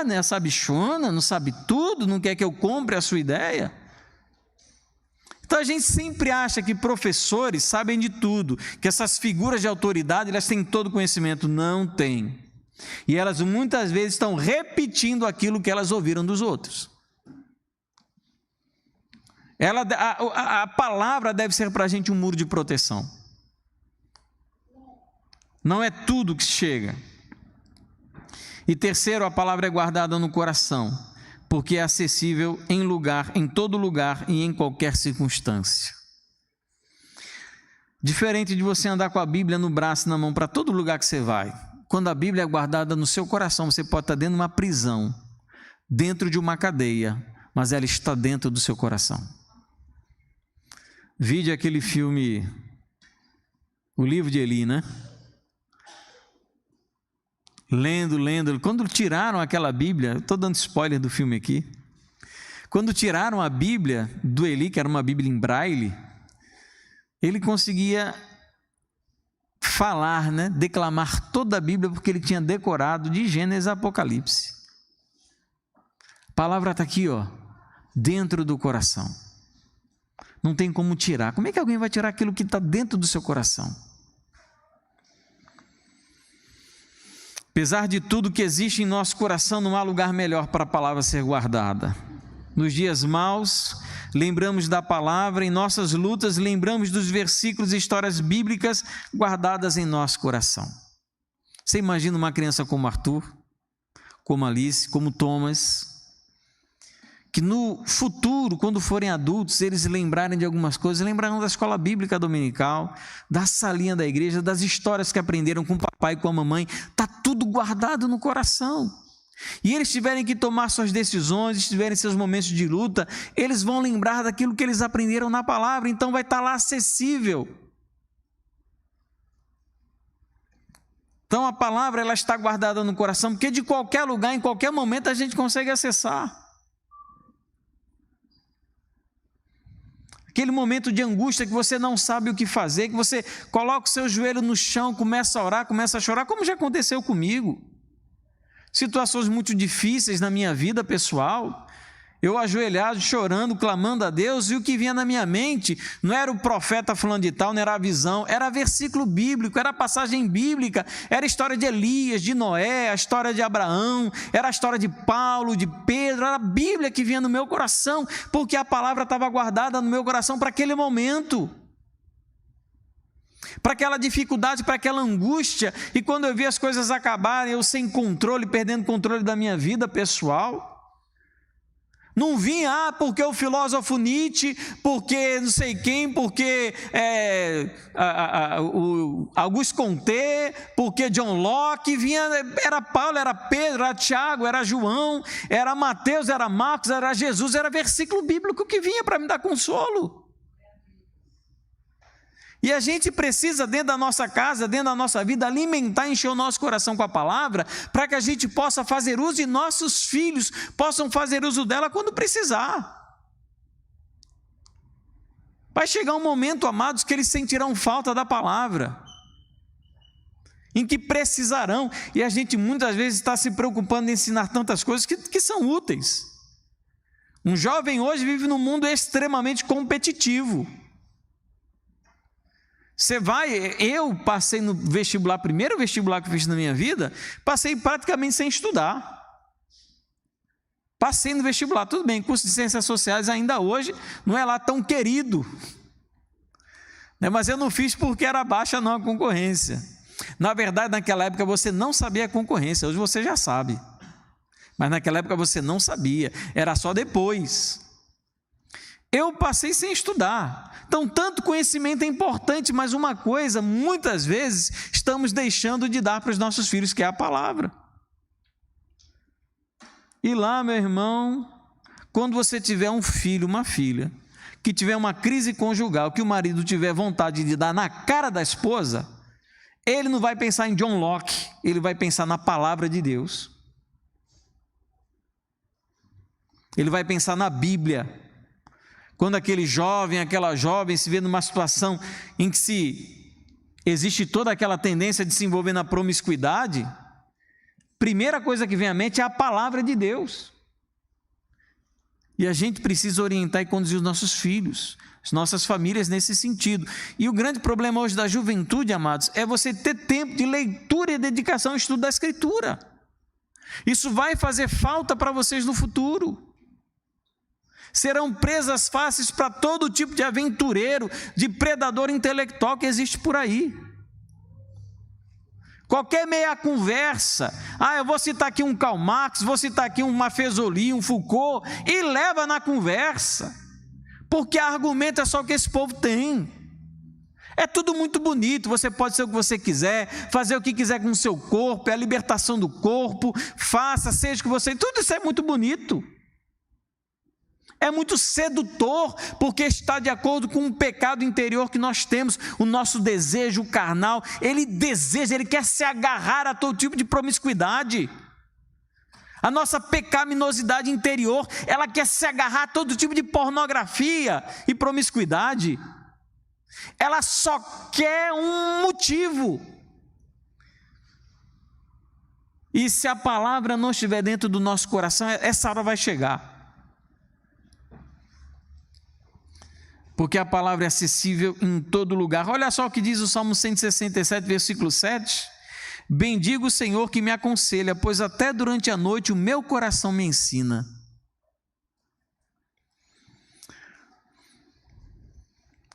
Né, essa bichona não sabe tudo, não quer que eu compre a sua ideia? Então a gente sempre acha que professores sabem de tudo, que essas figuras de autoridade, elas têm todo conhecimento. Não têm. E elas muitas vezes estão repetindo aquilo que elas ouviram dos outros. A palavra deve ser para a gente um muro de proteção. Não é tudo que chega. E terceiro, a palavra é guardada no coração, porque é acessível em todo lugar e em qualquer circunstância. Diferente de você andar com a Bíblia no braço e na mão para todo lugar que você vai. Quando a Bíblia é guardada no seu coração, você pode estar dentro de uma prisão, dentro de uma cadeia, mas ela está dentro do seu coração. Vide aquele filme, O Livro de Eli, né? Lendo. Quando tiraram aquela Bíblia, estou dando spoiler do filme aqui. Quando tiraram a Bíblia do Eli, que era uma Bíblia em braille, ele conseguia falar, declamar toda a Bíblia, porque ele tinha decorado de Gênesis a Apocalipse. A palavra está aqui, dentro do coração. Não tem como tirar. Como é que alguém vai tirar aquilo que está dentro do seu coração? Apesar de tudo que existe em nosso coração, não há lugar melhor para a palavra ser guardada. Nos dias maus, lembramos da palavra, em nossas lutas, lembramos dos versículos e histórias bíblicas guardadas em nosso coração. Você imagina uma criança como Arthur, como Alice, como Thomas, que no futuro, quando forem adultos, eles lembrarem de algumas coisas, lembrarão da escola bíblica dominical, da salinha da igreja, das histórias que aprenderam com o papai e com a mamãe, está tudo guardado no coração. E eles tiverem que tomar suas decisões, tiverem seus momentos de luta, eles vão lembrar daquilo que eles aprenderam na palavra, então vai estar lá acessível. Então a palavra ela está guardada no coração, porque de qualquer lugar, em qualquer momento a gente consegue acessar. Aquele momento de angústia que você não sabe o que fazer, que você coloca o seu joelho no chão, começa a orar, começa a chorar, como já aconteceu comigo. Situações muito difíceis na minha vida pessoal, eu ajoelhado, chorando, clamando a Deus, e o que vinha na minha mente não era o profeta fulano de tal, não era a visão, era versículo bíblico, era a passagem bíblica, era a história de Elias, de Noé, a história de Abraão, era a história de Paulo, de Pedro, era a Bíblia que vinha no meu coração, porque a palavra estava guardada no meu coração para aquele momento, para aquela dificuldade, para aquela angústia, e quando eu vi as coisas acabarem, eu sem controle, perdendo controle da minha vida pessoal, não vinha, porque o filósofo Nietzsche, porque não sei quem, porque o Auguste Comte, porque John Locke, vinha, era Paulo, era Pedro, era Tiago, era João, era Mateus, era Marcos, era Jesus, era versículo bíblico que vinha para me dar consolo. E a gente precisa, dentro da nossa casa, dentro da nossa vida, alimentar, encher o nosso coração com a palavra, para que a gente possa fazer uso e nossos filhos possam fazer uso dela quando precisar. Vai chegar um momento, amados, que eles sentirão falta da palavra, em que precisarão, e a gente muitas vezes está se preocupando em ensinar tantas coisas que são úteis. Um jovem hoje vive num mundo extremamente competitivo. Eu passei no vestibular, primeiro vestibular que eu fiz na minha vida, passei praticamente sem estudar. Passei no vestibular, tudo bem, curso de Ciências Sociais ainda hoje não é lá tão querido, mas eu não fiz porque era baixa não a concorrência. Na verdade, naquela época você não sabia a concorrência, hoje você já sabe, mas naquela época você não sabia, era só depois. Eu passei sem estudar, então tanto conhecimento é importante, mas uma coisa, muitas vezes, estamos deixando de dar para os nossos filhos, que é a palavra. E lá, meu irmão, quando você tiver um filho, uma filha, que tiver uma crise conjugal, que o marido tiver vontade de dar na cara da esposa, ele não vai pensar em John Locke, ele vai pensar na palavra de Deus. Ele vai pensar na Bíblia. Quando aquele jovem, aquela jovem se vê numa situação em que existe toda aquela tendência de se envolver na promiscuidade, primeira coisa que vem à mente é a palavra de Deus. E a gente precisa orientar e conduzir os nossos filhos, as nossas famílias nesse sentido. E o grande problema hoje da juventude, amados, é você ter tempo de leitura e dedicação ao estudo da Escritura. Isso vai fazer falta para vocês no futuro. Serão presas fáceis para todo tipo de aventureiro, de predador intelectual que existe por aí. Qualquer meia conversa, eu vou citar aqui um Karl Marx, vou citar aqui um Maffesoli, um Foucault, e leva na conversa, porque argumento é só o que esse povo tem. É tudo muito bonito, você pode ser o que você quiser, fazer o que quiser com o seu corpo, é a libertação do corpo, faça, seja o que você... Tudo isso é muito bonito. É muito sedutor, porque está de acordo com um pecado interior que nós temos, o nosso desejo carnal, ele deseja, ele quer se agarrar a todo tipo de promiscuidade. A nossa pecaminosidade interior, ela quer se agarrar a todo tipo de pornografia e promiscuidade. Ela só quer um motivo. E se a palavra não estiver dentro do nosso coração, essa hora vai chegar. Porque a palavra é acessível em todo lugar. Olha só o que diz o Salmo 167, versículo 7. Bendigo o Senhor que me aconselha, pois até durante a noite o meu coração me ensina.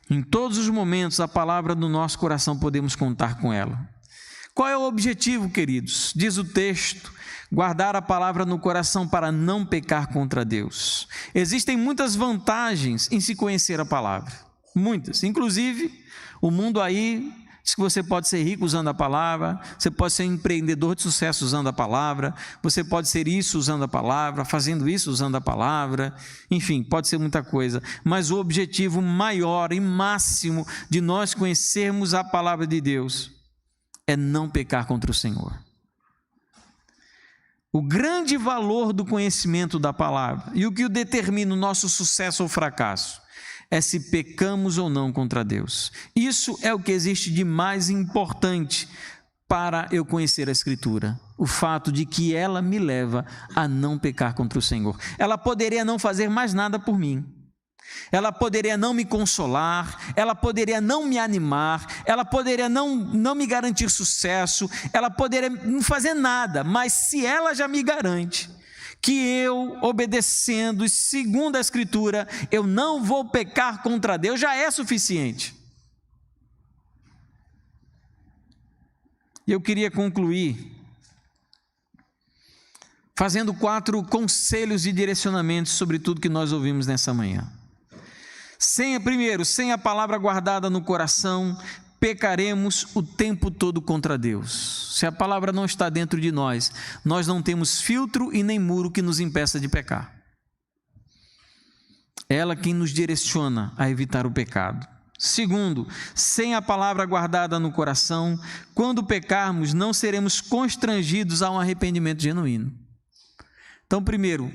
Em todos os momentos, a palavra do nosso coração podemos contar com ela. Qual é o objetivo, queridos? Diz o texto, guardar a palavra no coração para não pecar contra Deus. Existem muitas vantagens em se conhecer a palavra, muitas. Inclusive, o mundo aí diz que você pode ser rico usando a palavra, você pode ser um empreendedor de sucesso usando a palavra, você pode ser isso usando a palavra, fazendo isso usando a palavra, enfim, pode ser muita coisa. Mas o objetivo maior e máximo de nós conhecermos a palavra de Deus é não pecar contra o Senhor. O grande valor do conhecimento da palavra e o que determina o nosso sucesso ou fracasso é se pecamos ou não contra Deus. Isso é o que existe de mais importante para eu conhecer a Escritura. O fato de que ela me leva a não pecar contra o Senhor. Ela poderia não fazer mais nada por mim. Ela poderia não me consolar, ela poderia não me animar, ela poderia não me garantir sucesso, ela poderia não fazer nada, mas se ela já me garante que eu, obedecendo, segundo a Escritura, eu não vou pecar contra Deus, já é suficiente. E eu queria concluir fazendo 4 conselhos e direcionamentos sobre tudo que nós ouvimos nessa manhã. Primeiro, sem a palavra guardada no coração, pecaremos o tempo todo contra Deus. Se a palavra não está dentro de nós, nós não temos filtro e nem muro que nos impeça de pecar. Ela quem nos direciona a evitar o pecado. Segundo, sem a palavra guardada no coração, quando pecarmos, não seremos constrangidos a um arrependimento genuíno. Então, primeiro,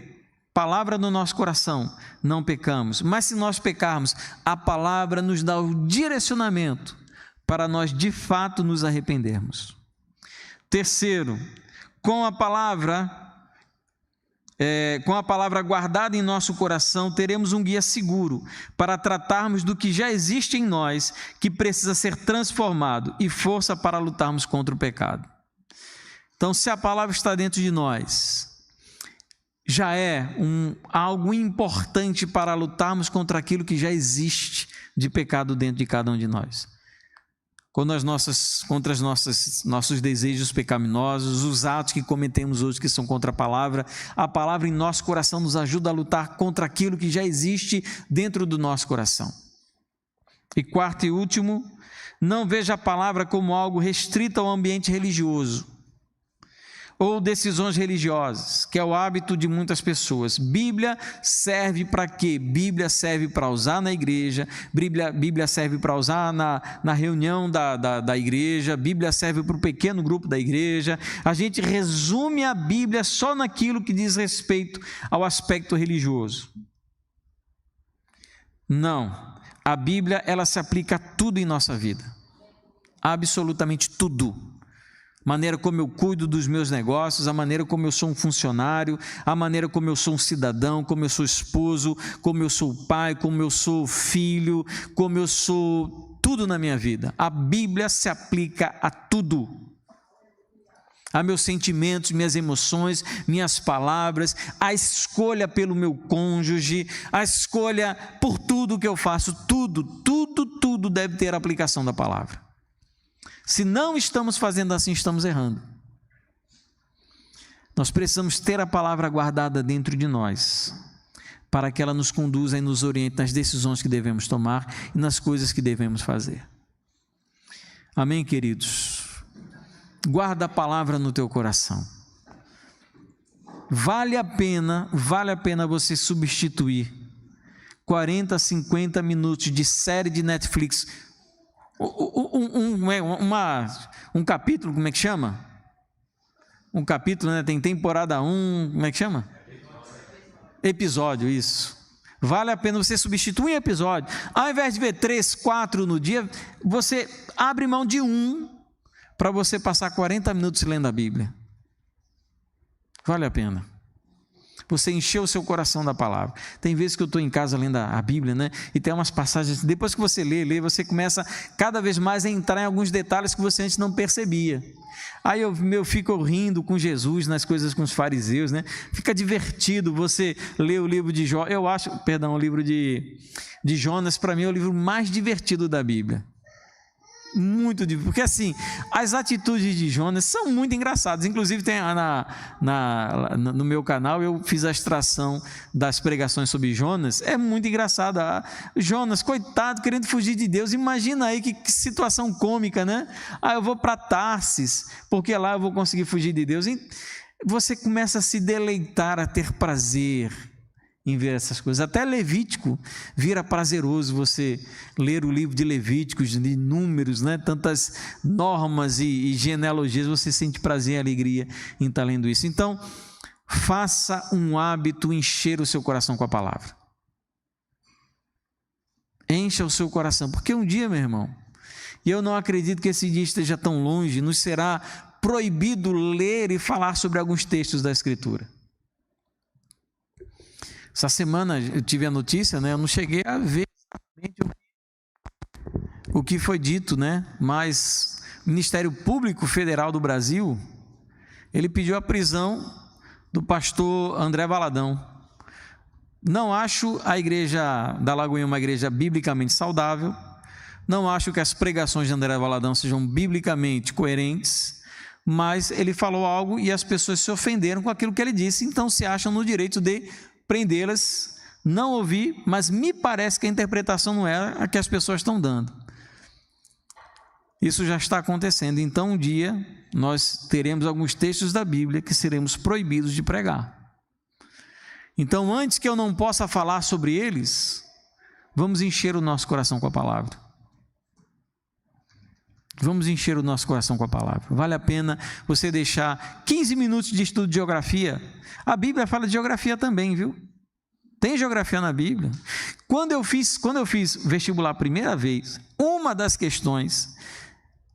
palavra no nosso coração, não pecamos. Mas se nós pecarmos, a palavra nos dá o direcionamento para nós de fato nos arrependermos. Terceiro, com a palavra guardada em nosso coração, teremos um guia seguro para tratarmos do que já existe em nós, que precisa ser transformado, e força para lutarmos contra o pecado. Então, se a palavra está dentro de nós, já é algo importante para lutarmos contra aquilo que já existe de pecado dentro de cada um de nós. Contra os nossos desejos pecaminosos, os atos que cometemos hoje que são contra a palavra em nosso coração nos ajuda a lutar contra aquilo que já existe dentro do nosso coração. E quarto e último, não veja a palavra como algo restrito ao ambiente religioso ou decisões religiosas, que é o hábito de muitas pessoas. Bíblia serve para quê? Bíblia serve para usar na igreja, Bíblia serve para usar na reunião da igreja, Bíblia serve para o pequeno grupo da igreja. A gente resume a Bíblia só naquilo que diz respeito ao aspecto religioso. Não, a Bíblia ela se aplica a tudo em nossa vida, absolutamente tudo. A maneira como eu cuido dos meus negócios, a maneira como eu sou um funcionário, a maneira como eu sou um cidadão, como eu sou esposo, como eu sou pai, como eu sou filho, como eu sou tudo na minha vida. A Bíblia se aplica a tudo. A meus sentimentos, minhas emoções, minhas palavras, a escolha pelo meu cônjuge, a escolha por tudo que eu faço, tudo deve ter a aplicação da palavra. Se não estamos fazendo assim, estamos errando. Nós precisamos ter a palavra guardada dentro de nós, para que ela nos conduza e nos oriente nas decisões que devemos tomar e nas coisas que devemos fazer. Amém, queridos? Guarda a palavra no teu coração. Vale a pena você substituir 40, 50 minutos de série de Netflix, um capítulo, como é que chama? Um capítulo, né? Tem temporada 1, como é que chama? Episódio, isso. Vale a pena você substituir um episódio. Ao invés de ver 3, 4 no dia, você abre mão de um para você passar 40 minutos lendo a Bíblia. Vale a pena. Você encheu o seu coração da palavra. Tem vezes que eu estou em casa lendo a Bíblia, né? E tem umas passagens, depois que você lê, você começa cada vez mais a entrar em alguns detalhes que você antes não percebia. Aí eu fico rindo com Jesus nas coisas com os fariseus, né? Fica divertido você ler o livro de Jó. O livro de Jonas, para mim, é o livro mais divertido da Bíblia. Muito divertido, porque assim, as atitudes de Jonas são muito engraçadas. Inclusive tem no meu canal, eu fiz a extração das pregações sobre Jonas. É muito engraçado. Jonas, coitado, querendo fugir de Deus. Imagina aí que situação cômica, né? Eu vou para Tarsis, porque lá eu vou conseguir fugir de Deus. E você começa a se deleitar, a ter prazer em ver essas coisas. Até Levítico vira prazeroso você ler o livro de Levíticos, de Números, né? Tantas normas e genealogias, você sente prazer e alegria em estar lendo isso. Então, faça um hábito encher o seu coração com a palavra. Encha o seu coração, porque um dia, meu irmão, e eu não acredito que esse dia esteja tão longe, nos será proibido ler e falar sobre alguns textos da Escritura. Essa semana eu tive a notícia, né? Eu não cheguei a ver exatamente o que foi dito, né? Mas o Ministério Público Federal do Brasil, ele pediu a prisão do pastor André Valadão. Não acho a igreja da Lagoinha uma igreja biblicamente saudável, não acho que as pregações de André Valadão sejam biblicamente coerentes, mas ele falou algo e as pessoas se ofenderam com aquilo que ele disse, então se acham no direito de prendê-las. Não ouvi, mas me parece que a interpretação não é a que as pessoas estão dando. Isso já está acontecendo. Então, um dia, nós teremos alguns textos da Bíblia que seremos proibidos de pregar. Então, antes que eu não possa falar sobre eles, vamos encher o nosso coração com a palavra. Vamos encher o nosso coração com a palavra. Vale a pena você deixar 15 minutos de estudo de geografia. A Bíblia fala de geografia também, viu? Tem geografia na Bíblia. Quando eu fiz vestibular a primeira vez, uma das questões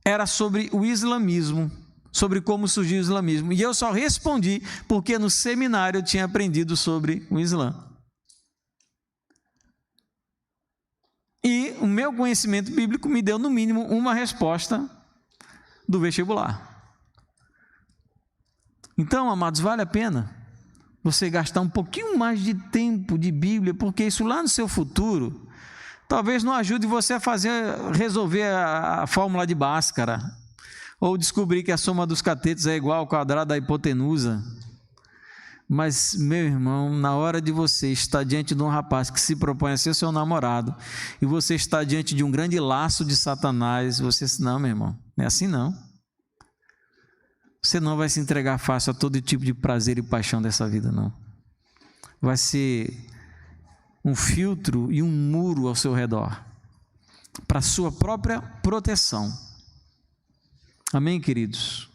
era sobre o islamismo, sobre como surgiu o islamismo. E eu só respondi porque no seminário eu tinha aprendido sobre o Islã. E o meu conhecimento bíblico me deu, no mínimo, uma resposta do vestibular. Então, amados, vale a pena você gastar um pouquinho mais de tempo de Bíblia, porque isso lá no seu futuro, talvez não ajude você a resolver a fórmula de Bhaskara, ou descobrir que a soma dos catetos é igual ao quadrado da hipotenusa. Mas, meu irmão, na hora de você estar diante de um rapaz que se propõe a ser seu namorado, e você está diante de um grande laço de Satanás, você diz, não, meu irmão, não é assim não. Você não vai se entregar fácil a todo tipo de prazer e paixão dessa vida, não. Vai ser um filtro e um muro ao seu redor, para a sua própria proteção. Amém, queridos?